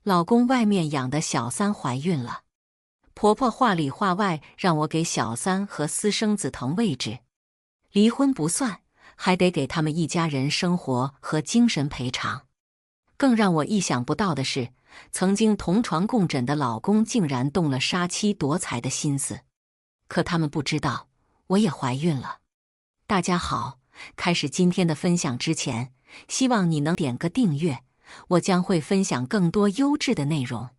老公外面养的小三怀孕了，婆婆话里话外让我给小三和私生子腾位置，离婚不算，还得给他们一家人生活和精神赔偿。更让我意想不到的是，曾经同床共枕的老公竟然动了杀妻夺财的心思。可他们不知道，我也怀孕了。大家好，开始今天的分享之前，希望你能点个订阅，我将会分享更多优质的内容。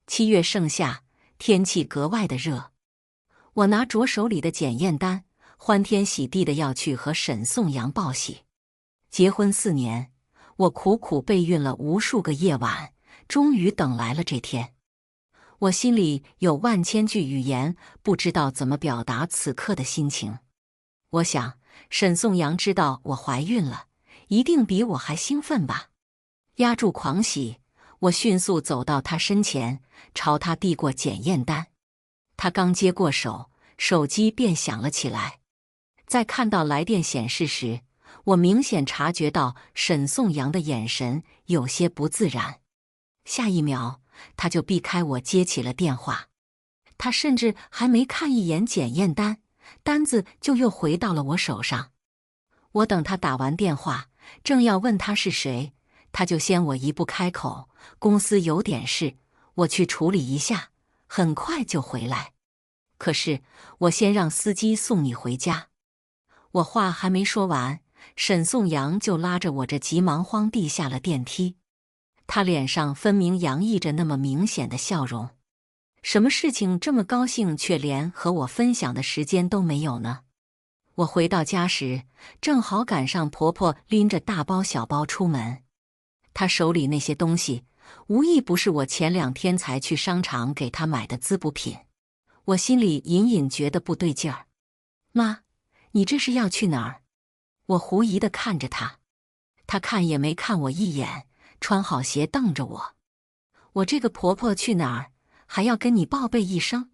7月盛夏，天气格外的热，我拿着手里的检验单，欢天喜地的要去和沈颂阳报喜。结婚4年，我苦苦备孕了无数个夜晚，终于等来了这天。我心里有万千句语言，不知道怎么表达此刻的心情。我想，沈颂阳知道我怀孕了，一定比我还兴奋吧。压住狂喜，我迅速走到他身前，朝他递过检验单。他刚接过手，手机便响了起来。在看到来电显示时，我明显察觉到沈颂阳的眼神有些不自然。下一秒，他就避开我接起了电话。他甚至还没看一眼检验单，单子就又回到了我手上。我等他打完电话，正要问他是谁，他就先我一步开口：公司有点事，我去处理一下，很快就回来。可是我先让司机送你回家。我话还没说完，沈颂阳就拉着我这急忙慌地下了电梯。他脸上分明洋溢着那么明显的笑容。什么事情这么高兴，却连和我分享的时间都没有呢？我回到家时，正好赶上婆婆拎着大包小包出门。她手里那些东西，无一不是我前2天才去商场给她买的滋补品。我心里隐隐觉得不对劲儿。妈，你这是要去哪儿？我狐疑地看着她，她看也没看我一眼，穿好鞋瞪着我。我这个婆婆去哪儿，还要跟你报备一声？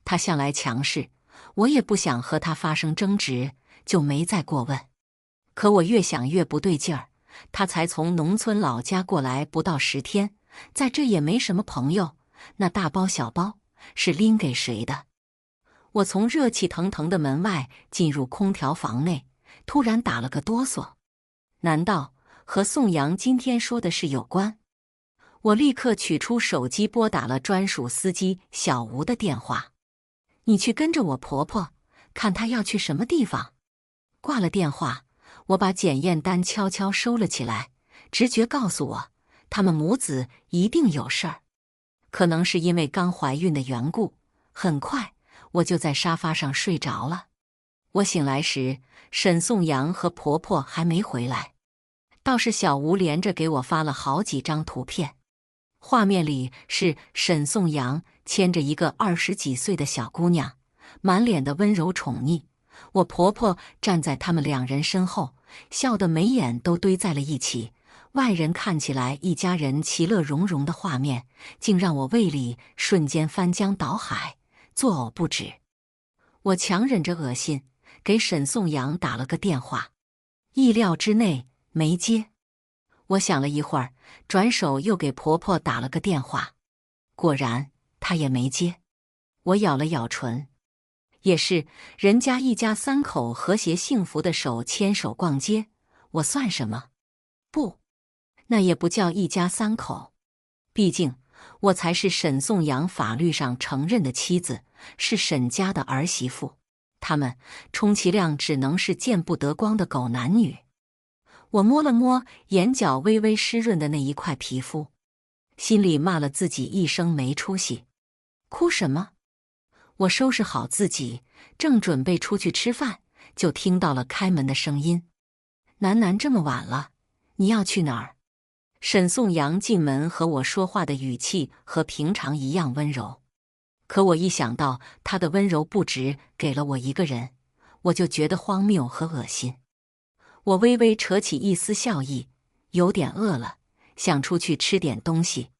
她向来强势，我也不想和她发生争执，就没再过问。可我越想越不对劲儿，她才从农村老家过来不到10天，在这也没什么朋友，那大包小包是拎给谁的？我从热气腾腾的门外进入空调房内，突然打了个哆嗦。难道和颂阳今天说的事有关？我立刻取出手机拨打了专属司机小吴的电话。你去跟着我婆婆，看她要去什么地方。挂了电话，我把检验单悄悄收了起来，直觉告诉我，他们母子一定有事儿。可能是因为刚怀孕的缘故，很快我就在沙发上睡着了。我醒来时，沈颂阳和婆婆还没回来，倒是小吴连着给我发了好几张图片。画面里是沈颂阳牵着一个20几岁的小姑娘，满脸的温柔宠溺。我婆婆站在他们2人身后，笑得眉眼都堆在了一起。外人看起来一家人其乐融融的画面，竟让我胃里瞬间翻江倒海，作呕不止。我强忍着恶心，给沈颂阳打了个电话，意料之内没接。我想了一会儿，转手又给婆婆打了个电话，果然她也没接。我咬了咬唇，也是，人家一家3口和谐幸福的手牵手逛街，我算什么？不，那也不叫一家3口。毕竟我才是沈颂阳法律上承认的妻子，是沈家的儿媳妇，他们充其量只能是见不得光的狗男女。我摸了摸眼角微微湿润的那一块皮肤，心里骂了自己一声没出息。哭什么？我收拾好自己，正准备出去吃饭，就听到了开门的声音。楠楠，这么晚了，你要去哪儿？沈颂阳进门和我说话的语气和平常一样温柔，可我一想到他的温柔不只给了我一个人，我就觉得荒谬和恶心。我微微扯起一丝笑意，有点饿了，想出去吃点东西。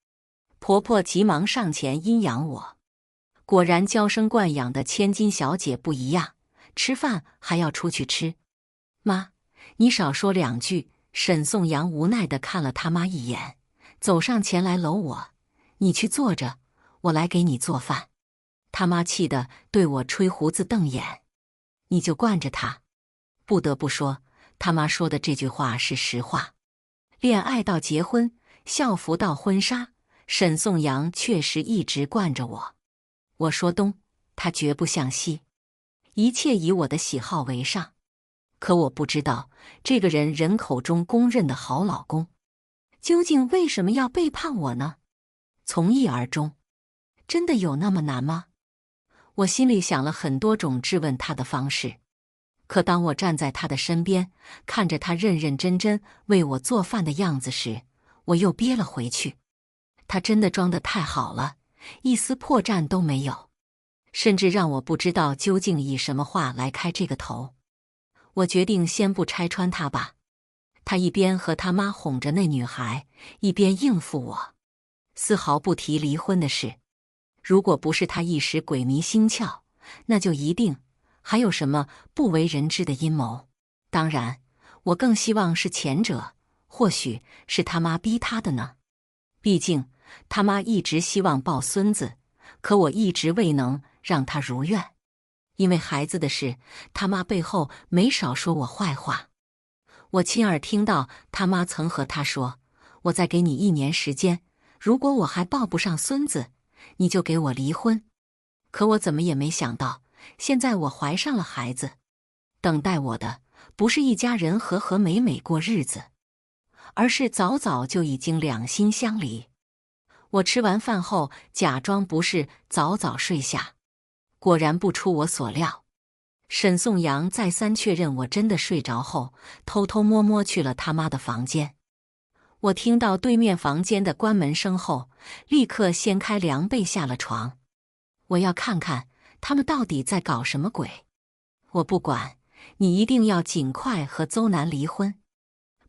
婆婆急忙上前阴阳我，果然娇生惯养的千金小姐不一样，吃饭还要出去吃。妈，你少说2句。沈颂阳无奈地看了他妈一眼，走上前来搂我，你去坐着，我来给你做饭。他妈气得对我吹胡子瞪眼。你就惯着他。不得不说，他妈说的这句话是实话。恋爱到结婚，校服到婚纱，沈颂阳确实一直惯着我。我说东，他绝不向西，一切以我的喜好为上。可我不知道，这个人口中公认的好老公，究竟为什么要背叛我呢？从一而终，真的有那么难吗？我心里想了很多种质问他的方式，可当我站在他的身边，看着他认认真真为我做饭的样子时，我又憋了回去。他真的装得太好了，一丝破绽都没有，甚至让我不知道究竟以什么话来开这个头。我决定先不拆穿他吧。他一边和他妈哄着那女孩，一边应付我，丝毫不提离婚的事。如果不是他一时鬼迷心窍，那就一定还有什么不为人知的阴谋。当然，我更希望是前者，或许是他妈逼他的呢。毕竟他妈一直希望抱孙子，可我一直未能让他如愿。因为孩子的事，他妈背后没少说我坏话。我亲耳听到他妈曾和他说，我再给你1年时间，如果我还抱不上孙子，你就给我离婚。可我怎么也没想到，现在我怀上了孩子，等待我的不是一家人和和美美过日子，而是早早就已经两心相离。我吃完饭后假装不是，早早睡下。果然不出我所料，沈颂阳再三确认我真的睡着后，偷偷摸摸去了他妈的房间。我听到对面房间的关门声后，立刻掀开凉被下了床。我要看看他们到底在搞什么鬼。我不管，你一定要尽快和邹南离婚。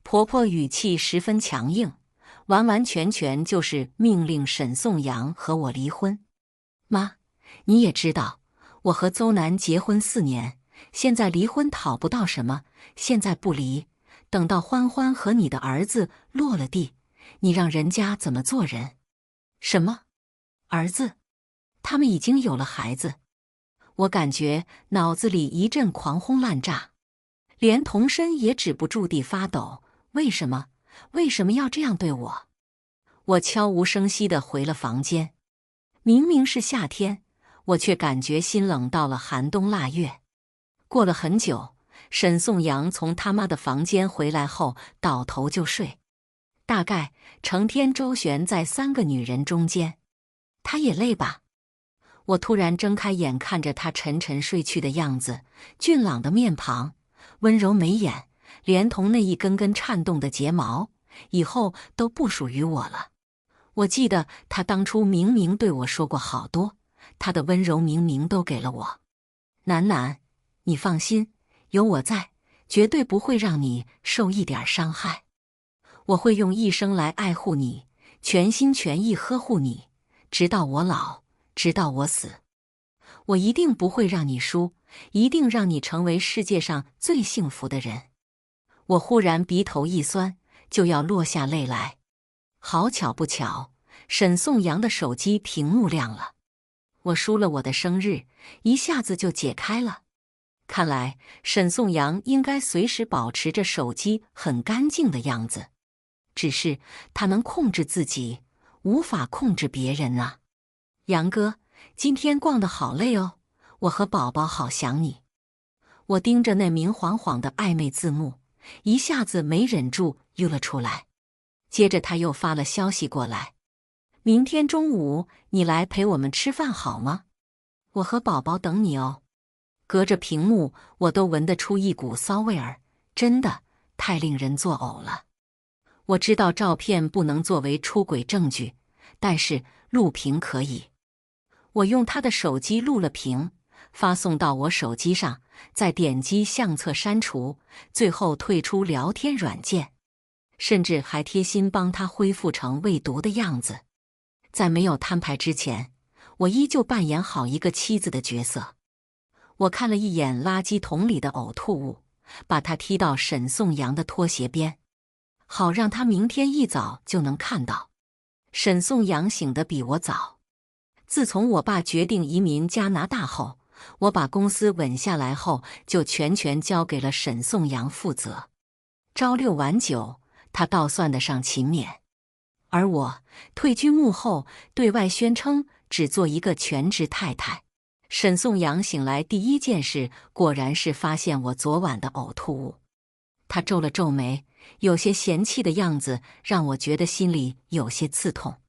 婆婆语气十分强硬，完完全全就是命令沈颂阳和我离婚。妈，你也知道，我和邹南结婚4年，现在离婚讨不到什么，现在不离，等到欢欢和你的儿子落了地，你让人家怎么做人？什么？儿子？他们已经有了孩子。我感觉脑子里一阵狂轰滥炸，连童身也止不住地发抖。为什么？为什么要这样对我？我悄无声息地回了房间。明明是夏天，我却感觉心冷到了寒冬腊月。过了很久，沈颂阳从他妈的房间回来后倒头就睡，大概成天周旋在3个女人中间。他也累吧？我突然睁开眼，看着他沉沉睡去的样子，俊朗的面庞，温柔眉眼，连同那一根根颤动的睫毛，以后都不属于我了。我记得他当初明明对我说过好多，他的温柔明明都给了我。楠楠，你放心，有我在，绝对不会让你受一点伤害。我会用一生来爱护你，全心全意呵护你，直到我老，直到我死。我一定不会让你输，一定让你成为世界上最幸福的人。我忽然鼻头一酸，就要落下泪来。好巧不巧，沈颂阳的手机屏幕亮了。我输了我的生日，一下子就解开了。看来沈颂阳应该随时保持着手机很干净的样子，只是他能控制自己，无法控制别人啊。杨哥，今天逛得好累哦，我和宝宝好想你。我盯着那明晃晃的暧昧字幕，一下子没忍住晕了出来。接着他又发了消息过来，明天中午你来陪我们吃饭好吗？我和宝宝等你哦。隔着屏幕我都闻得出一股骚味儿，真的太令人作呕了。我知道照片不能作为出轨证据，但是录屏可以。我用他的手机录了屏，发送到我手机上，再点击相册删除，最后退出聊天软件。甚至还贴心帮他恢复成未读的样子。在没有摊牌之前，我依旧扮演好一个妻子的角色。我看了一眼垃圾桶里的呕吐物，把它踢到沈颂阳的拖鞋边，好让他明天一早就能看到。沈颂阳醒得比我早。自从我爸决定移民加拿大后，我把公司稳下来后，就全权交给了沈颂阳负责。朝六晚九，他倒算得上勤勉。而我退居幕后，对外宣称只做一个全职太太。沈颂阳醒来第一件事，果然是发现我昨晚的呕吐物。他皱了皱眉，有些嫌弃的样子，让我觉得心里有些刺痛。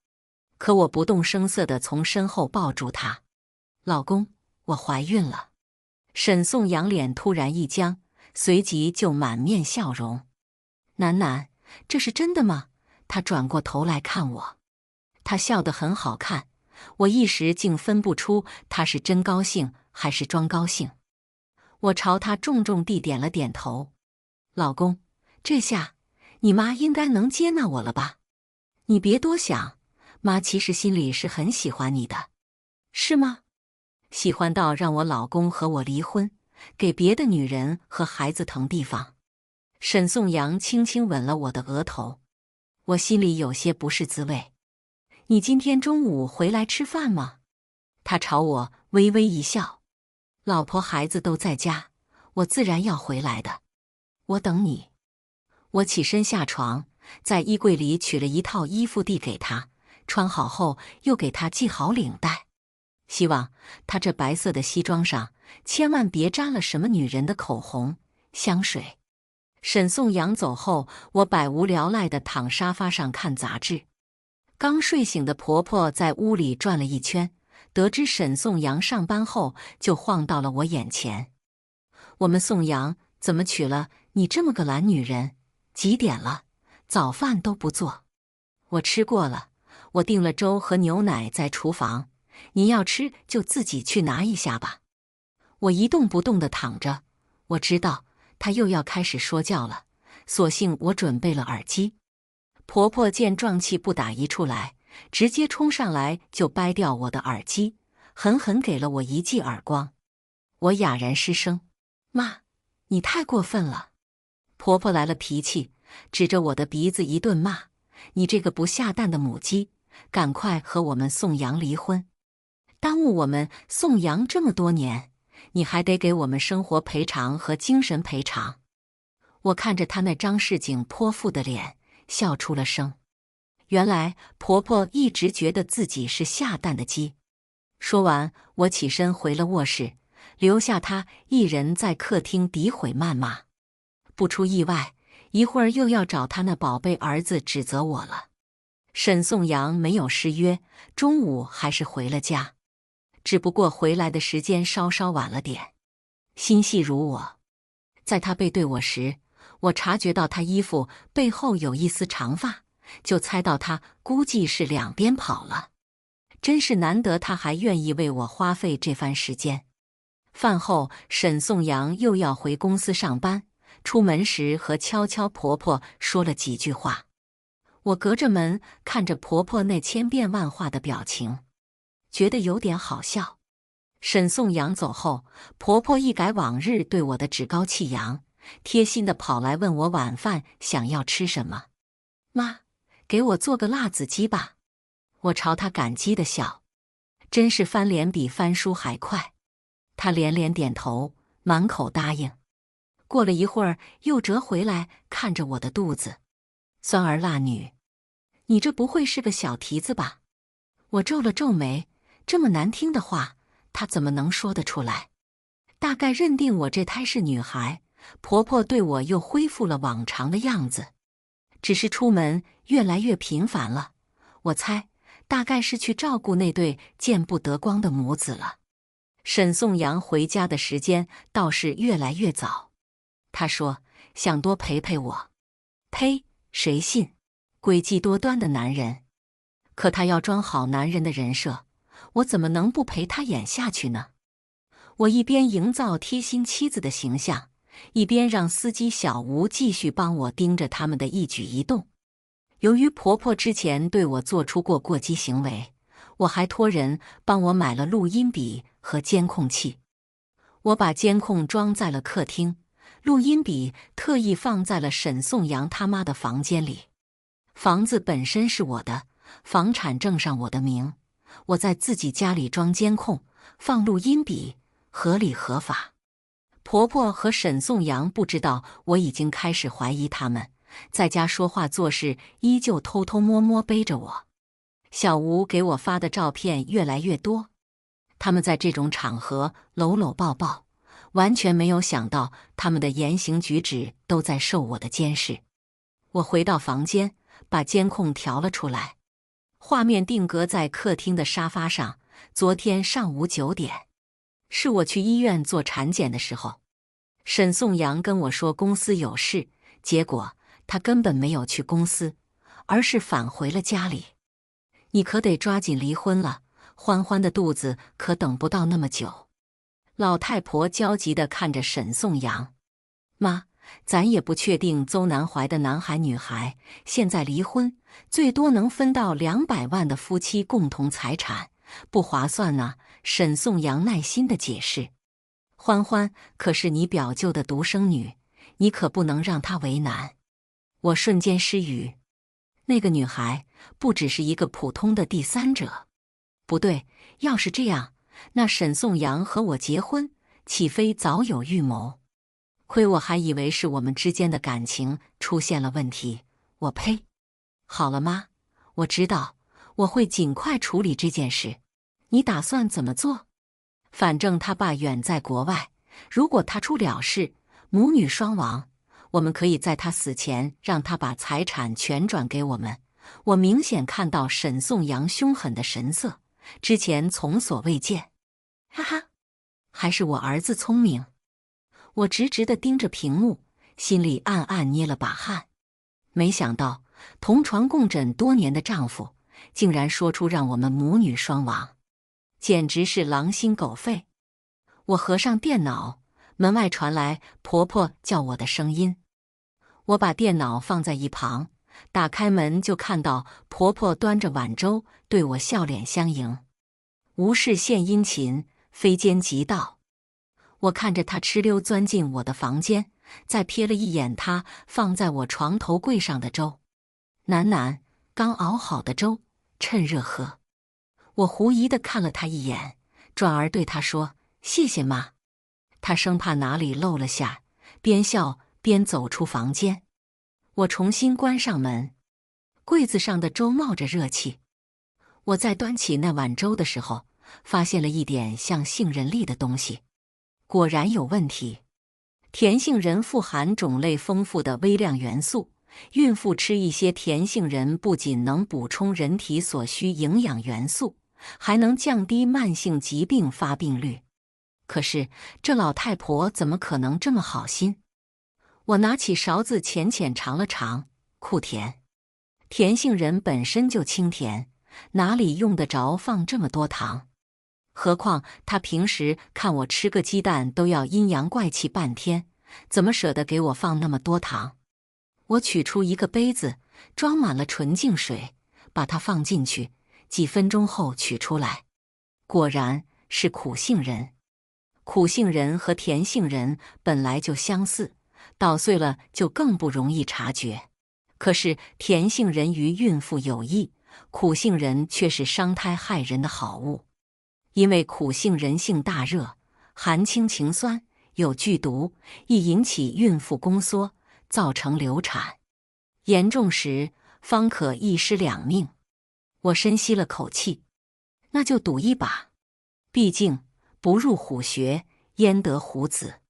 可我不动声色地从身后抱住他：“老公，我怀孕了。”沈颂阳脸突然一僵，随即就满面笑容。楠楠，这是真的吗？他转过头来看我，他笑得很好看，我一时竟分不出他是真高兴还是装高兴。我朝他重重地点了点头：“老公，这下你妈应该能接纳我了吧？你别多想，妈其实心里是很喜欢你的。”“是吗？喜欢到让我老公和我离婚，给别的女人和孩子腾地方？”沈颂阳轻轻吻了我的额头，我心里有些不是滋味。“你今天中午回来吃饭吗？”他朝我微微一笑：“老婆孩子都在家，我自然要回来的。我等你。”我起身下床，在衣柜里取了一套衣服递给他，穿好后又给他系好领带，希望他这白色的西装上千万别沾了什么女人的口红、香水。沈颂阳走后，我百无聊赖地躺沙发上看杂志。刚睡醒的婆婆在屋里转了一圈，得知沈颂阳上班后，就晃到了我眼前：“我们颂阳怎么娶了你这么个懒女人？几点了？早饭都不做。”“我吃过了，我订了粥和牛奶在厨房，您要吃就自己去拿一下吧。”我一动不动地躺着，我知道她又要开始说教了，索性我准备了耳机。婆婆见状气不打一处来，直接冲上来就掰掉我的耳机，狠狠给了我一记耳光。我哑然失声：“妈，你太过分了！”婆婆来了脾气，指着我的鼻子一顿骂：“你这个不下蛋的母鸡，赶快和我们颂阳离婚！耽误我们颂阳这么多年，你还得给我们生活赔偿和精神赔偿。”我看着她那张市井泼妇的脸，笑出了声。原来婆婆一直觉得自己是下蛋的鸡。说完，我起身回了卧室，留下她一人在客厅诋毁谩骂。不出意外，一会儿又要找他那宝贝儿子指责我了。沈颂阳没有失约，中午还是回了家，只不过回来的时间稍稍晚了点。心细如我，在他背对我时，我察觉到他衣服背后有一丝长发，就猜到他估计是两边跑了。真是难得他还愿意为我花费这番时间。饭后，沈颂阳又要回公司上班，出门时和悄悄婆婆说了几句话。我隔着门看着婆婆那千变万化的表情，觉得有点好笑。沈颂阳走后，婆婆一改往日对我的趾高气扬，贴心地跑来问我晚饭想要吃什么。“妈，给我做个辣子鸡吧。”我朝她感激地笑，真是翻脸比翻书还快。她连连点头，满口答应。过了一会儿，又折回来看着我的肚子：“酸儿辣女，你这不会是个小蹄子吧？”我皱了皱眉，这么难听的话，她怎么能说得出来？大概认定我这胎是女孩，婆婆对我又恢复了往常的样子，只是出门越来越频繁了。我猜，大概是去照顾那对见不得光的母子了。沈颂阳回家的时间倒是越来越早。他说想多陪陪我。呸，谁信？诡计多端的男人。可他要装好男人的人设，我怎么能不陪他演下去呢？我一边营造贴心妻子的形象，一边让司机小吴继续帮我盯着他们的一举一动。由于婆婆之前对我做出过过激行为，我还托人帮我买了录音笔和监控器。我把监控装在了客厅，录音笔特意放在了沈颂阳他妈的房间里。房子本身是我的，房产证上我的名，我在自己家里装监控，放录音笔，合理合法。婆婆和沈颂阳不知道我已经开始怀疑他们，在家说话做事依旧偷偷摸摸背着我。小吴给我发的照片越来越多，他们在这种场合搂搂抱抱，完全没有想到他们的言行举止都在受我的监视。我回到房间，把监控调了出来，画面定格在客厅的沙发上。昨天上午9点，是我去医院做产检的时候。沈颂阳跟我说公司有事，结果他根本没有去公司，而是返回了家里。你可得抓紧离婚了，欢欢的肚子可等不到那么久。老太婆焦急地看着沈颂阳，妈，咱也不确定邹南怀的男孩女孩，现在离婚最多能分到200万的夫妻共同财产，不划算呢。沈颂阳耐心地解释，欢欢可是你表舅的独生女，你可不能让她为难。我瞬间失语，那个女孩不只是一个普通的第三者。不对，要是这样，那沈颂阳和我结婚，岂非早有预谋？亏我还以为是我们之间的感情出现了问题。我呸！好了妈，我知道，我会尽快处理这件事。你打算怎么做？反正他爸远在国外，如果他出了事，母女双亡，我们可以在他死前让他把财产全转给我们。我明显看到沈颂阳凶狠的神色，之前从所未见。哈哈，还是我儿子聪明。我直直地盯着屏幕，心里暗暗捏了把汗。没想到同床共枕多年的丈夫，竟然说出让我们母女双亡，简直是狼心狗肺。我合上电脑，门外传来婆婆叫我的声音。我把电脑放在一旁，打开门就看到婆婆端着碗粥对我笑脸相迎。无事献殷勤，非奸即盗。我看着她哧溜钻进我的房间，再瞥了一眼她放在我床头柜上的粥，喃刚熬好的粥，趁热喝。我狐疑地看了她一眼，转而对她说：“谢谢妈。”她生怕哪里漏了下，边笑边走出房间。我重新关上门，柜子上的粥冒着热气。我在端起那碗粥的时候，发现了一点像杏仁粒的东西，果然有问题。甜杏仁富含种类丰富的微量元素，孕妇吃一些甜杏仁不仅能补充人体所需营养元素，还能降低慢性疾病发病率。可是这老太婆怎么可能这么好心？我拿起勺子浅浅尝了尝，酷甜。甜杏仁本身就清甜，哪里用得着放这么多糖？何况她平时看我吃个鸡蛋都要阴阳怪气半天，怎么舍得给我放那么多糖？我取出一个杯子，装满了纯净水，把它放进去，几分钟后取出来，果然是苦杏仁。苦杏仁和甜杏仁本来就相似，捣碎了就更不容易察觉。可是甜杏仁于孕妇有益，苦杏仁却是伤胎害人的好物。因为苦杏仁性大热，含氢氰酸，有剧毒，易引起孕妇宫缩，造成流产，严重时方可一尸两命。我深吸了口气，那就赌一把，毕竟不入虎穴，焉得虎子。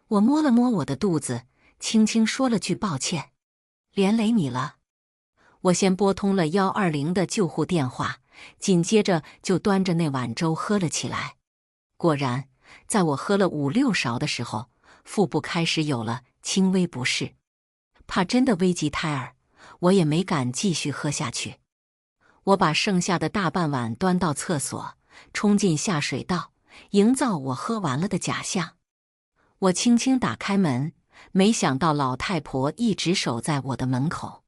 我摸了摸我的肚子，轻轻说了句抱歉，连累你了。我先拨通了120的救护电话，紧接着就端着那碗粥喝了起来。果然，在我喝了5、6勺的时候，腹部开始有了轻微不适。怕真的危及胎儿，我也没敢继续喝下去。我把剩下的大半碗端到厕所，冲进下水道，营造我喝完了的假象。我轻轻打开门，没想到老太婆一直守在我的门口。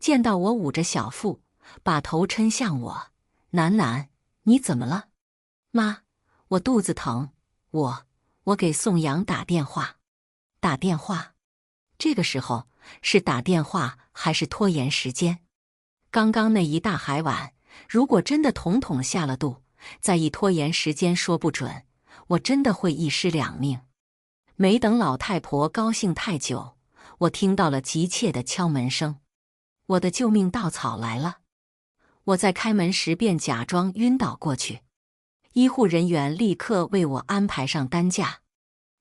见到我捂着小腹，把头抻向我，喃：“你怎么了？”妈，我肚子疼。我给宋阳打电话。打电话？这个时候是打电话还是拖延时间？刚刚那一大海碗，如果真的统统下了肚，再一拖延时间，说不准我真的会一尸两命。没等老太婆高兴太久，我听到了急切的敲门声。我的救命稻草来了！我在开门时便假装晕倒过去，医护人员立刻为我安排上担架。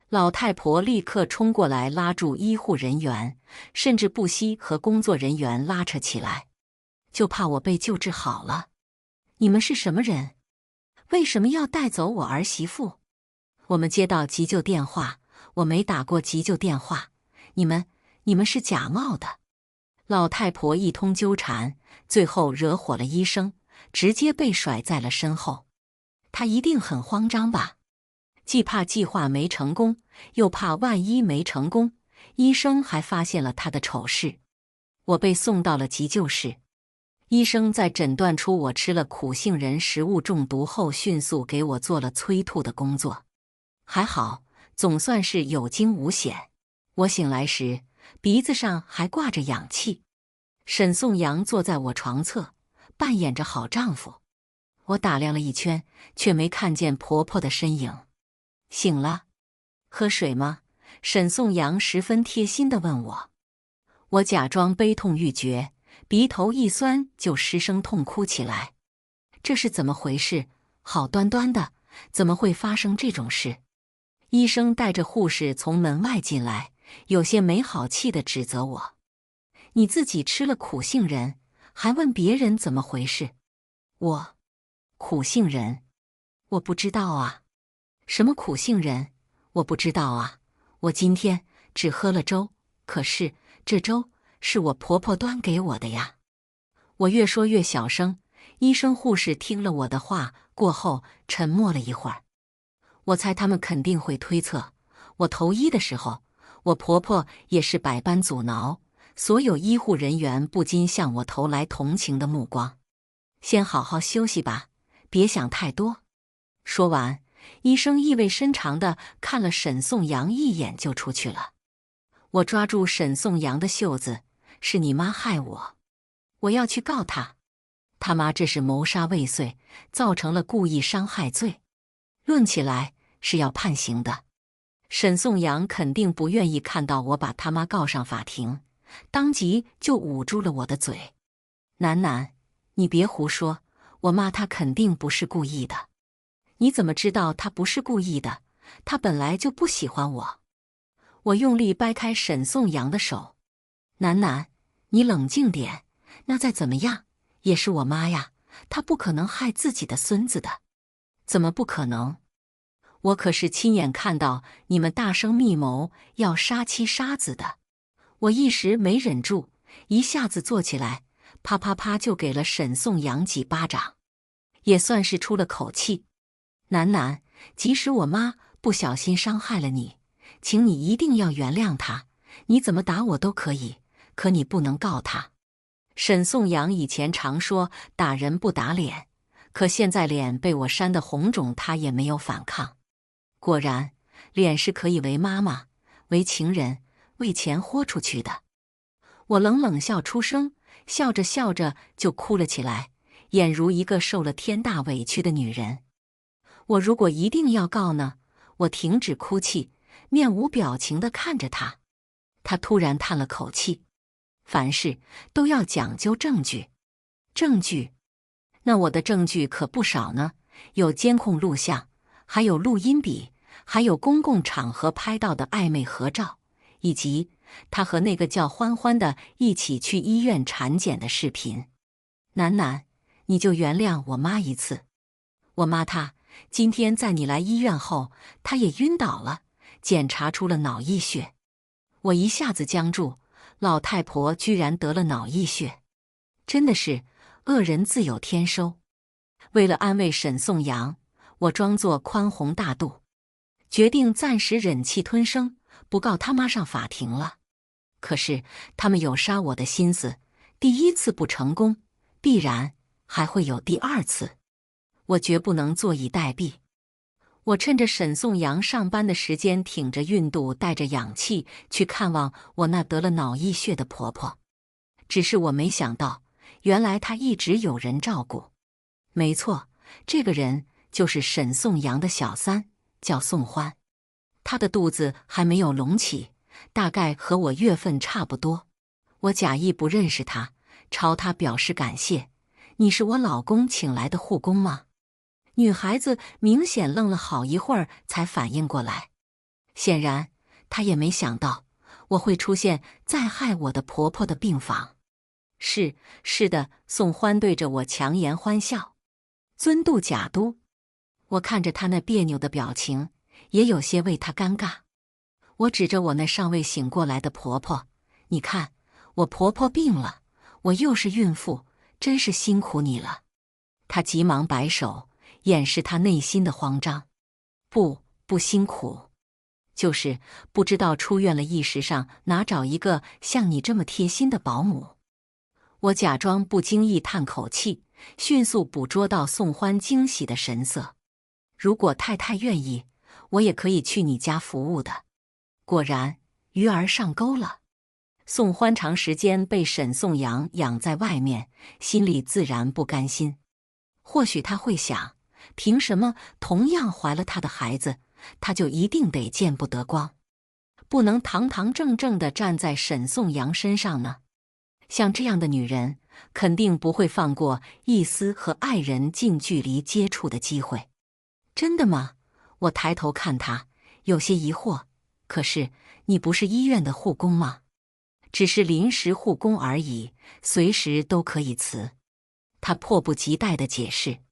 老太婆立刻冲过来拉住医护人员，甚至不惜和工作人员拉扯起来，就怕我被救治好了。你们是什么人？为什么要带走我儿媳妇？我们接到急救电话，我没打过急救电话。你们是假冒的。老太婆一通纠缠，最后惹火了医生，直接被甩在了身后。他一定很慌张吧？既怕计划没成功，又怕万一没成功，医生还发现了他的丑事。我被送到了急救室，医生在诊断出我吃了苦杏仁食物中毒后，迅速给我做了催吐的工作。还好，总算是有惊无险。我醒来时，鼻子上还挂着氧气。沈颂阳坐在我床侧，扮演着好丈夫。我打量了一圈，却没看见婆婆的身影。醒了，喝水吗？沈颂阳十分贴心地问我。我假装悲痛欲绝，鼻头一酸就失声痛哭起来。这是怎么回事？好端端的，怎么会发生这种事？医生带着护士从门外进来，有些没好气地指责我：你自己吃了苦杏仁，还问别人怎么回事？苦杏仁？我不知道啊。什么苦杏仁？我不知道啊。我今天只喝了粥，可是这粥是我婆婆端给我的呀。我越说越小声，医生护士听了我的话过后沉默了一会儿。我猜他们肯定会推测，我投医的时候，我婆婆也是百般阻挠，所有医护人员不禁向我投来同情的目光。先好好休息吧，别想太多。说完，医生意味深长地看了沈颂阳一眼就出去了。我抓住沈颂阳的袖子：是你妈害我，我要去告她。他妈这是谋杀未遂，造成了故意伤害罪，论起来是要判刑的。沈颂阳肯定不愿意看到我把他妈告上法庭，当即就捂住了我的嘴：楠楠，你别胡说，我妈她肯定不是故意的。你怎么知道她不是故意的？她本来就不喜欢我。我用力掰开沈颂阳的手：楠楠，你冷静点，那再怎么样也是我妈呀，她不可能害自己的孙子的。怎么不可能？我可是亲眼看到你们大声密谋要杀妻杀子的。我一时没忍住，一下子坐起来，啪啪啪就给了沈颂阳几巴掌，也算是出了口气。楠楠，即使我妈不小心伤害了你，请你一定要原谅她。你怎么打我都可以，可你不能告她。沈颂阳以前常说打人不打脸，可现在脸被我扇得红肿，他也没有反抗。果然，脸是可以为妈妈、为情人、为钱豁出去的。我冷冷笑出声，笑着笑着就哭了起来，俨如一个受了天大委屈的女人。我如果一定要告呢？我停止哭泣，面无表情地看着他。他突然叹了口气：凡事都要讲究证据。证据？那我的证据可不少呢，有监控录像，还有录音笔，还有公共场合拍到的暧昧合照，以及他和那个叫欢欢的一起去医院产检的视频。楠楠，你就原谅我妈一次。我妈她今天在你来医院后，她也晕倒了，检查出了脑溢血。我一下子僵住，老太婆居然得了脑溢血，真的是恶人自有天收。为了安慰沈颂阳，我装作宽宏大度，决定暂时忍气吞声，不告他妈上法庭了。可是他们有杀我的心思，第一次不成功，必然还会有第二次。我绝不能坐以待毙。我趁着沈颂阳上班的时间，挺着孕肚，带着氧气去看望我那得了脑溢血的婆婆。只是我没想到，原来她一直有人照顾。没错，这个人就是沈颂阳的小三，叫宋欢。她的肚子还没有隆起，大概和我月份差不多。我假意不认识她，朝她表示感谢：“你是我老公请来的护工吗？”女孩子明显愣了好一会儿，才反应过来。显然，她也没想到我会出现在害我的婆婆的病房。是的，宋欢对着我强颜欢笑。尊嘟假嘟，我看着她那别扭的表情，也有些为她尴尬。我指着我那尚未醒过来的婆婆：“你看，我婆婆病了，我又是孕妇，真是辛苦你了。”她急忙摆手，掩饰她内心的慌张：“不辛苦，就是不知道出院了一时上哪找一个像你这么贴心的保姆。”我假装不经意叹口气，迅速捕捉到宋欢惊喜的神色。如果太太愿意，我也可以去你家服务的。果然，鱼儿上钩了。宋欢长时间被沈颂阳养在外面，心里自然不甘心。或许他会想，凭什么同样怀了他的孩子，他就一定得见不得光，不能堂堂正正地站在沈颂阳身上呢？像这样的女人，肯定不会放过一丝和爱人近距离接触的机会。真的吗？我抬头看她，有些疑惑。可是你不是医院的护工吗？只是临时护工而已，随时都可以辞。她迫不及待地解释。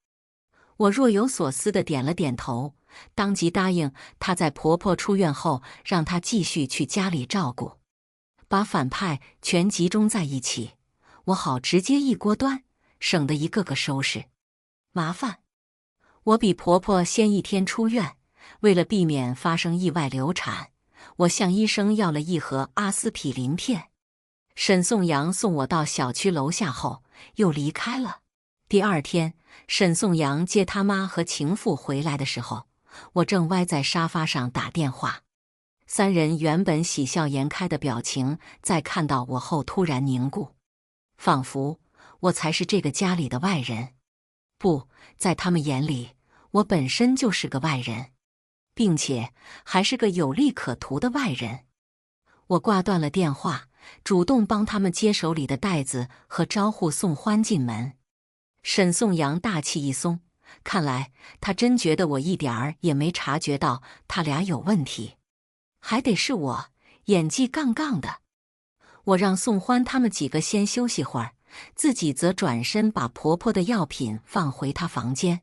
我若有所思地点了点头，当即答应她在婆婆出院后，让她继续去家里照顾。把反派全集中在一起，我好直接一锅端，省得一个个收拾麻烦。我比婆婆先一天出院，为了避免发生意外流产，我向医生要了一盒阿司匹林片。沈颂阳送我到小区楼下后，又离开了。第二天，沈颂阳接他妈和情妇回来的时候，我正歪在沙发上打电话。三人原本喜笑颜开的表情，在看到我后突然凝固，仿佛我才是这个家里的外人。不，在他们眼里，我本身就是个外人，并且还是个有利可图的外人。我挂断了电话，主动帮他们接手里的袋子和招呼宋欢进门。沈颂阳大气一松，看来他真觉得我一点儿也没察觉到他俩有问题。还得是我演技杠杠的。我让宋欢他们几个先休息会儿，自己则转身把婆婆的药品放回她房间。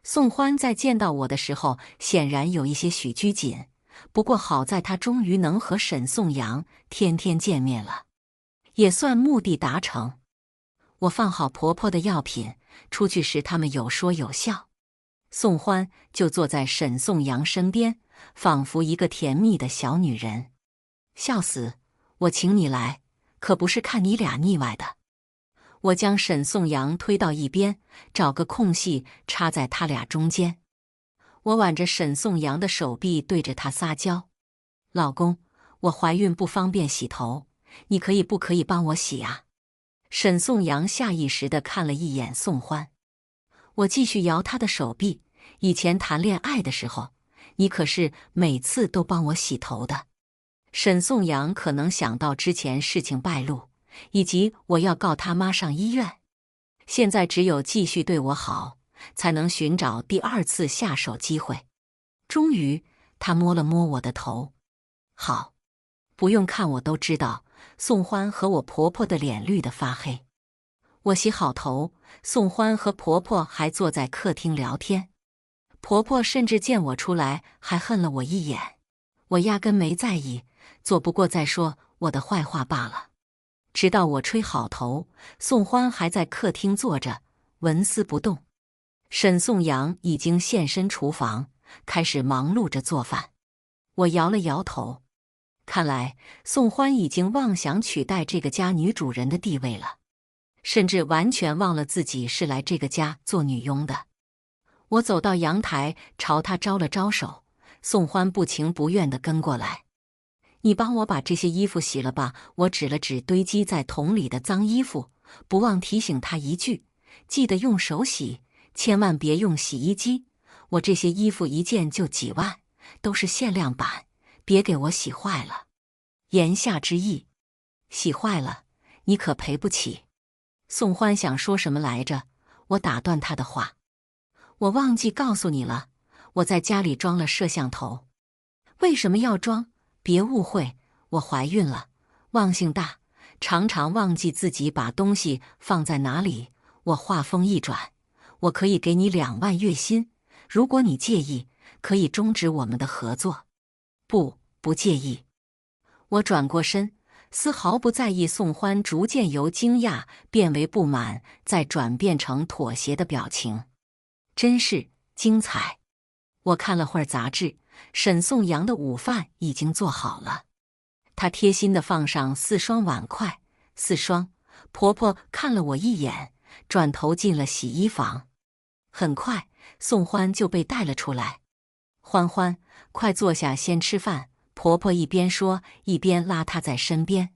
宋欢在见到我的时候，显然有一些许拘谨，不过好在她终于能和沈颂阳天天见面了，也算目的达成。我放好婆婆的药品，出去时他们有说有笑。宋欢就坐在沈颂阳身边，仿佛一个甜蜜的小女人。笑死，我请你来，可不是看你俩腻歪的。我将沈颂阳推到一边，找个空隙插在他俩中间。我挽着沈颂阳的手臂，对着他撒娇：“老公，我怀孕不方便洗头，你不可以帮我洗啊？”沈颂阳下意识地看了一眼宋欢。我继续摇他的手臂：“以前谈恋爱的时候，你可是每次都帮我洗头的。”沈颂阳可能想到之前事情败露，以及我要告他妈上医院，现在只有继续对我好，才能寻找第二次下手机会。终于，他摸了摸我的头：“好。”不用看我都知道，宋欢和我婆婆的脸绿得发黑。我洗好头，宋欢和婆婆还坐在客厅聊天。婆婆甚至见我出来还恨了我一眼，我压根没在意，做不过再说我的坏话罢了。直到我吹好头，宋欢还在客厅坐着，纹丝不动。沈颂阳已经现身厨房，开始忙碌着做饭。我摇了摇头，看来宋欢已经妄想取代这个家女主人的地位了，甚至完全忘了自己是来这个家做女佣的。我走到阳台，朝他招了招手，宋欢不情不愿地跟过来。“你帮我把这些衣服洗了吧。”我指了指堆积在桶里的脏衣服，不忘提醒她一句，记得用手洗，千万别用洗衣机。我这些衣服一件就几万，都是限量版，别给我洗坏了。言下之意，洗坏了你可赔不起。宋欢想说什么来着，我打断他的话。我忘记告诉你了，我在家里装了摄像头。为什么要装？别误会，我怀孕了，忘性大，常常忘记自己把东西放在哪里。我话锋一转，我可以给你2万月薪，如果你介意，可以终止我们的合作。不介意。我转过身，丝毫不在意宋欢逐渐由惊讶变为不满，再转变成妥协的表情。真是精彩。我看了会儿杂志，沈颂阳的午饭已经做好了。他贴心地放上4双碗筷，4双。婆婆看了我一眼，转头进了洗衣房。很快，宋欢就被带了出来。欢欢，快坐下，先吃饭。婆婆一边说，一边拉她在身边。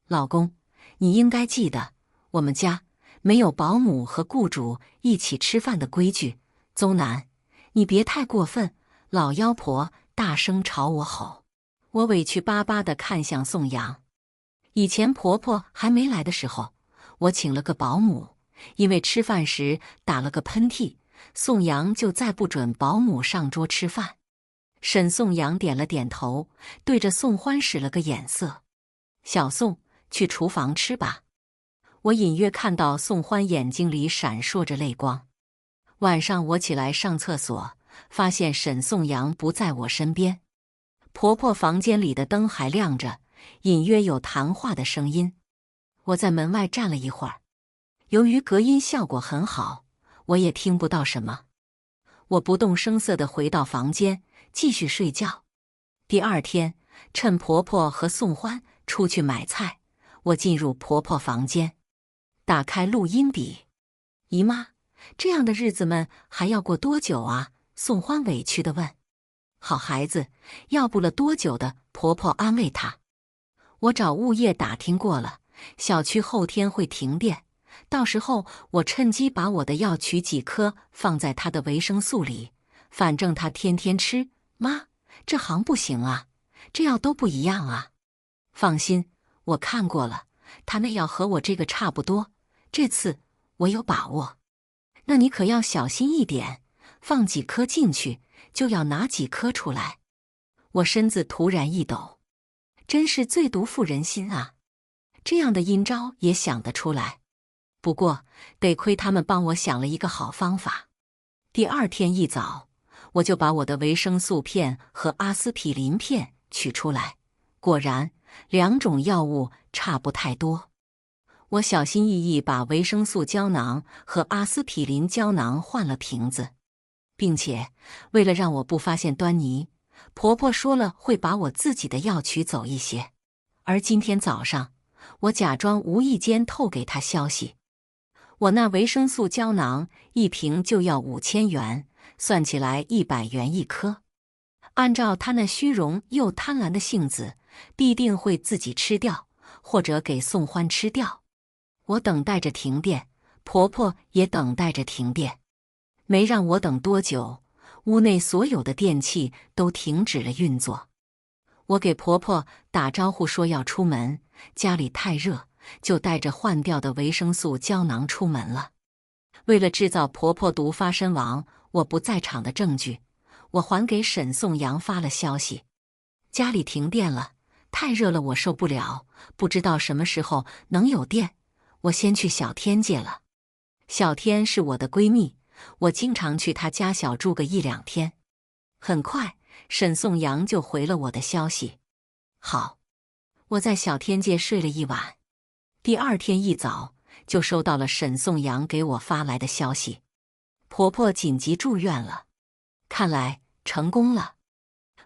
老公，你应该记得，我们家没有保姆和雇主一起吃饭的规矩。邹南，你别太过分。老妖婆大声朝我吼。我委屈巴巴地看向宋阳。以前婆婆还没来的时候，我请了个保姆，因为吃饭时打了个喷嚏，宋阳就再不准保姆上桌吃饭。沈宋阳点了点头，对着宋欢使了个眼色。小宋，去厨房吃吧。我隐约看到宋欢眼睛里闪烁着泪光。晚上我起来上厕所，发现沈宋阳不在我身边。婆婆房间里的灯还亮着，隐约有谈话的声音。我在门外站了一会儿，由于隔音效果很好，我也听不到什么。我不动声色地回到房间，继续睡觉。第二天，趁婆婆和宋欢出去买菜，我进入婆婆房间，打开录音笔。姨妈，这样的日子们还要过多久啊？宋欢委屈地问。好孩子，要不了多久的，婆婆安慰她。我找物业打听过了，小区后天会停电，到时候我趁机把我的药取几颗放在她的维生素里，反正她天天吃。妈，这行不行啊？这药都不一样啊。放心，我看过了，她那药和我这个差不多，这次我有把握。那你可要小心一点，放几颗进去，就要拿几颗出来。我身子突然一抖，真是最毒妇人心啊！这样的阴招也想得出来。不过得亏他们帮我想了一个好方法。第二天一早，我就把我的维生素片和阿司匹林片取出来，果然2种药物差不太多。我小心翼翼把维生素胶囊和阿司匹林胶囊换了瓶子，并且为了让我不发现端倪，婆婆说了会把我自己的药取走一些。而今天早上，我假装无意间透给她消息，我那维生素胶囊1瓶就要5000元，算起来100元1颗。按照她那虚荣又贪婪的性子，必定会自己吃掉，或者给宋欢吃掉。我等待着停电，婆婆也等待着停电。没让我等多久，屋内所有的电器都停止了运作。我给婆婆打招呼说要出门，家里太热，就带着换掉的维生素胶囊出门了。为了制造婆婆毒发身亡我不在场的证据，我还给沈颂阳发了消息。家里停电了，太热了，我受不了，不知道什么时候能有电，我先去小天借了。小天是我的闺蜜，我经常去她家小住个1-2天。很快，沈颂阳就回了我的消息。好，我在小天界睡了一晚。第二天一早，就收到了沈颂阳给我发来的消息：婆婆紧急住院了。看来成功了。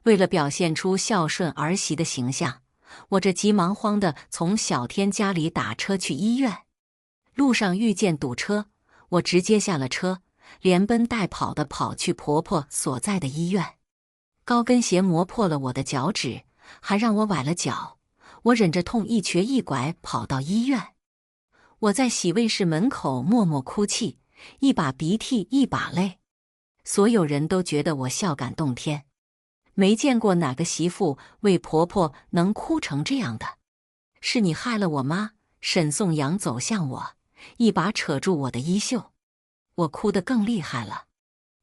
为了表现出孝顺儿媳的形象，我这急忙慌地从小天家里打车去医院。路上遇见堵车，我直接下了车，连奔带跑地跑去婆婆所在的医院。高跟鞋磨破了我的脚趾，还让我崴了脚。我忍着痛一瘸一拐跑到医院。我在洗卫室门口默默哭泣，一把鼻涕一把泪。所有人都觉得我孝感动天，没见过哪个媳妇为婆婆能哭成这样的。是你害了我妈！沈颂阳走向我，一把扯住我的衣袖，我哭得更厉害了。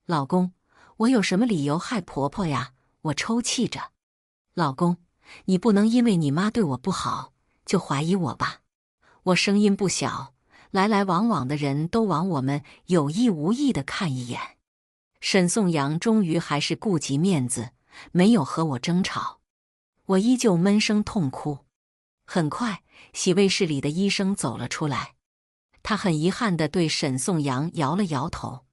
老公，我有什么理由害婆婆呀？我抽泣着。老公，你不能因为你妈对我不好，就怀疑我吧？我声音不小，来来往往的人都往我们有意无意地看一眼。沈颂阳终于还是顾及面子，没有和我争吵。我依旧闷声痛哭。很快，洗卫室里的医生走了出来，他很遗憾地对沈颂阳摇了摇头：“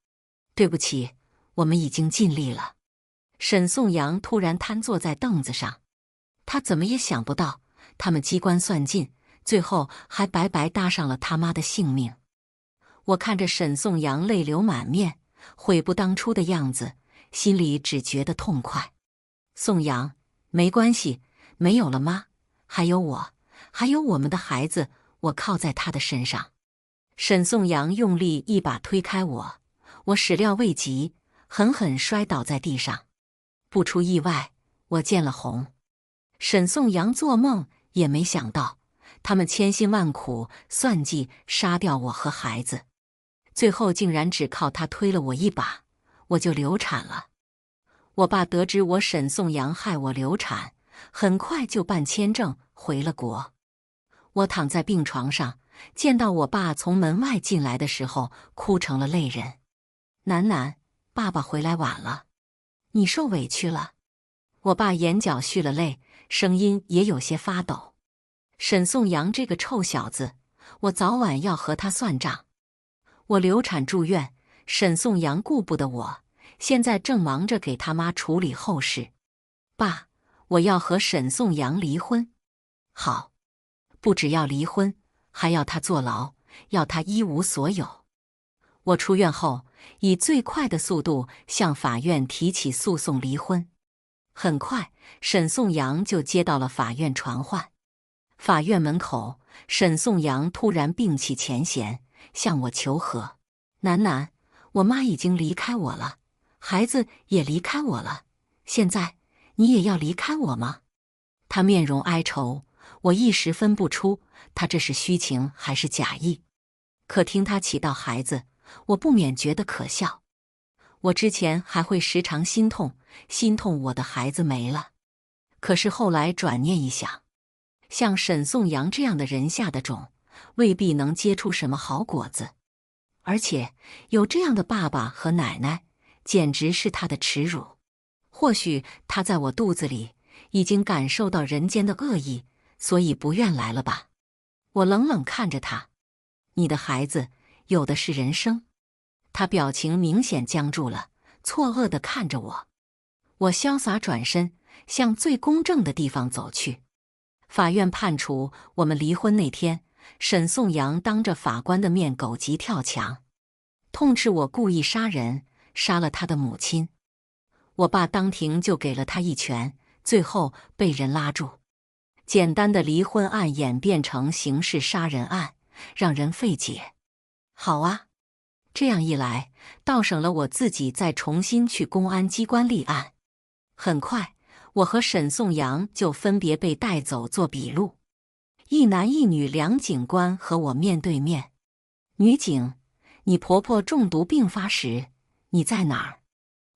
对不起，我们已经尽力了。”沈颂阳突然瘫坐在凳子上，他怎么也想不到，他们机关算尽，最后还白白搭上了他妈的性命。我看着沈颂阳泪流满面，悔不当初的样子，心里只觉得痛快。颂阳，没关系，没有了妈，还有我，还有我们的孩子，我靠在他的身上。沈颂阳用力一把推开我，我始料未及，狠狠摔倒在地上。不出意外，我见了红。沈颂阳做梦也没想到，他们千辛万苦算计杀掉我和孩子，最后竟然只靠他推了我一把，我就流产了。我爸得知我沈颂阳害我流产，很快就办签证回了国。我躺在病床上，见到我爸从门外进来的时候，哭成了泪人。楠楠，爸爸回来晚了，你受委屈了。我爸眼角蓄了泪，声音也有些发抖。沈颂阳这个臭小子，我早晚要和他算账。我流产住院，沈颂阳顾不得我，现在正忙着给他妈处理后事。爸，我要和沈颂阳离婚。好，不只要离婚，还要他坐牢，要他一无所有。我出院后，以最快的速度向法院提起诉讼离婚。很快，沈颂阳就接到了法院传唤。法院门口，沈颂阳突然摒弃前嫌，向我求和：“楠楠，我妈已经离开我了，孩子也离开我了，现在你也要离开我吗？”他面容哀愁，我一时分不出他这是虚情还是假意。可听他提到孩子，我不免觉得可笑。我之前还会时常心痛我的孩子没了，可是后来转念一想，像沈颂阳这样的人下的种，未必能结出什么好果子。而且有这样的爸爸和奶奶，简直是他的耻辱。或许他在我肚子里已经感受到人间的恶意，所以不愿来了吧。我冷冷看着他：“你的孩子有的是人生。”他表情明显僵住了，错愕地看着我。我潇洒转身，向最公正的地方走去。法院判处我们离婚那天，沈颂阳当着法官的面狗急跳墙，痛斥我故意杀人，杀了他的母亲。我爸当庭就给了他一拳，最后被人拉住。简单的离婚案演变成刑事杀人案，让人费解。好啊，这样一来，倒省了我自己再重新去公安机关立案。很快，我和沈颂阳就分别被带走做笔录。一男一女两警官和我面对面。女警：你婆婆中毒病发时，你在哪儿？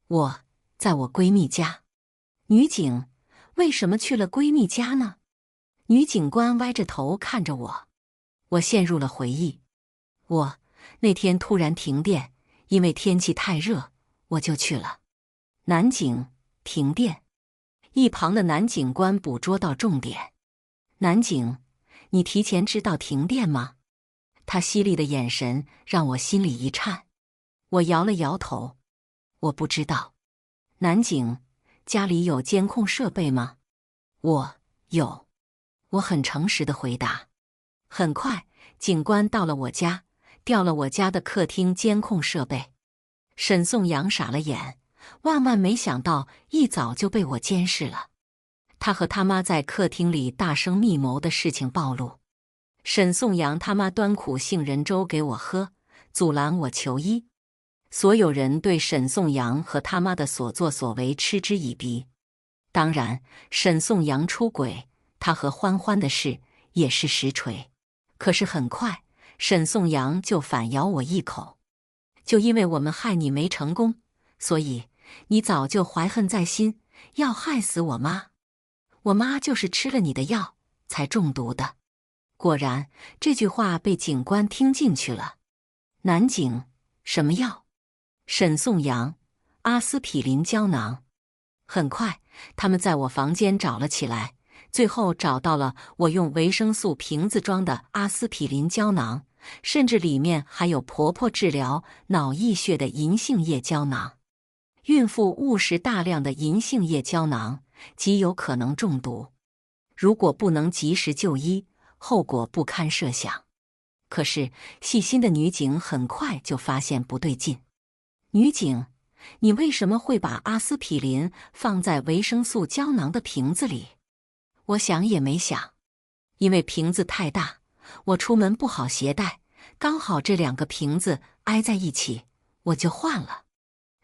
我在我闺蜜家。女警：为什么去了闺蜜家呢？女警官歪着头看着我。我陷入了回忆。那天突然停电，因为天气太热，我就去了。男警：停电。一旁的男警官捕捉到重点。男警：你提前知道停电吗？他犀利的眼神让我心里一颤。我摇了摇头，我不知道。男警：家里有监控设备吗？有。我很诚实的回答。很快，警官到了我家，调了我家的客厅监控设备。沈颂阳傻了眼，万万没想到一早就被我监视了。他和他妈在客厅里大声密谋的事情暴露。沈颂阳他妈端苦杏仁粥给我喝，阻拦我求医。所有人对沈颂阳和他妈的所作所为嗤之以鼻。当然，沈颂阳出轨，他和欢欢的事也是实锤。可是很快，沈颂阳就反咬我一口，就因为我们害你没成功，所以你早就怀恨在心，要害死我妈。我妈就是吃了你的药才中毒的。果然，这句话被警官听进去了。男警，什么药？沈颂阳，阿司匹林胶囊。很快，他们在我房间找了起来，最后找到了我用维生素瓶子装的阿司匹林胶囊，甚至里面还有婆婆治疗脑溢血的银杏叶胶囊。孕妇误食大量的银杏叶胶囊，极有可能中毒。如果不能及时就医，后果不堪设想。可是细心的女警很快就发现不对劲。女警，你为什么会把阿司匹林放在维生素胶囊的瓶子里？我想也没想，因为瓶子太大，我出门不好携带，刚好这2个瓶子挨在一起，我就换了。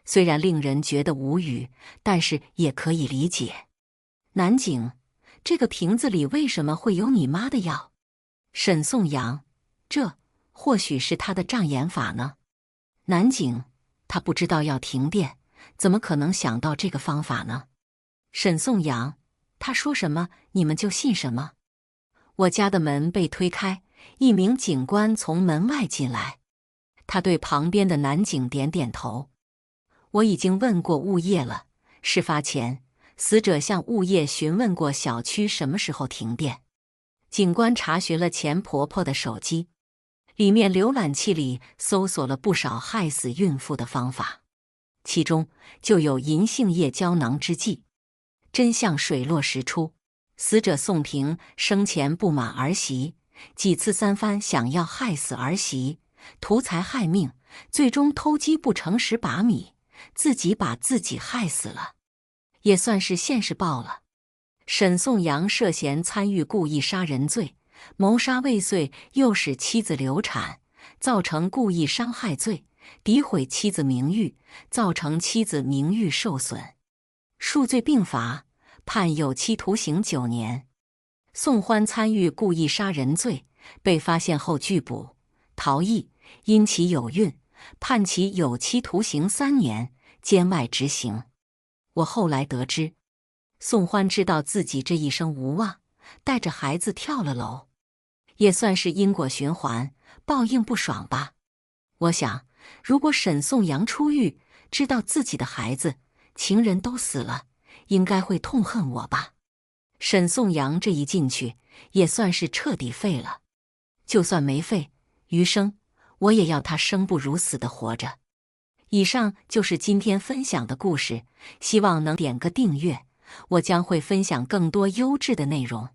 虽然令人觉得无语，但是也可以理解。男警，这个瓶子里为什么会有你妈的药？沈颂阳，这或许是他的障眼法呢。男警，他不知道要停电，怎么可能想到这个方法呢？沈颂阳，他说什么你们就信什么。我家的门被推开，一名警官从门外进来，他对旁边的男警点点头。我已经问过物业了，事发前，死者向物业询问过小区什么时候停电。警官查询了钱婆婆的手机，里面浏览器里搜索了不少害死孕妇的方法，其中就有银杏叶胶囊之计。真相水落石出，死者宋平生前不满儿媳，几次三番想要害死儿媳，图财害命，最终偷鸡不成蚀把米，自己把自己害死了，也算是现世报了。沈颂阳涉嫌参与故意杀人罪、谋杀未遂，诱使妻子流产，造成故意伤害罪，诋毁妻子名誉，造成妻子名誉受损，数罪并罚，判有期徒刑9年。宋欢参与故意杀人罪，被发现后拒捕逃逸，因其有孕，判其有期徒刑3年，监外执行。我后来得知，宋欢知道自己这一生无望，带着孩子跳了楼，也算是因果循环，报应不爽吧。我想，如果沈颂阳出狱，知道自己的孩子、情人都死了，应该会痛恨我吧。沈颂阳这一进去，也算是彻底废了。就算没废，余生我也要他生不如死的活着。以上就是今天分享的故事，希望能点个订阅，我将会分享更多优质的内容。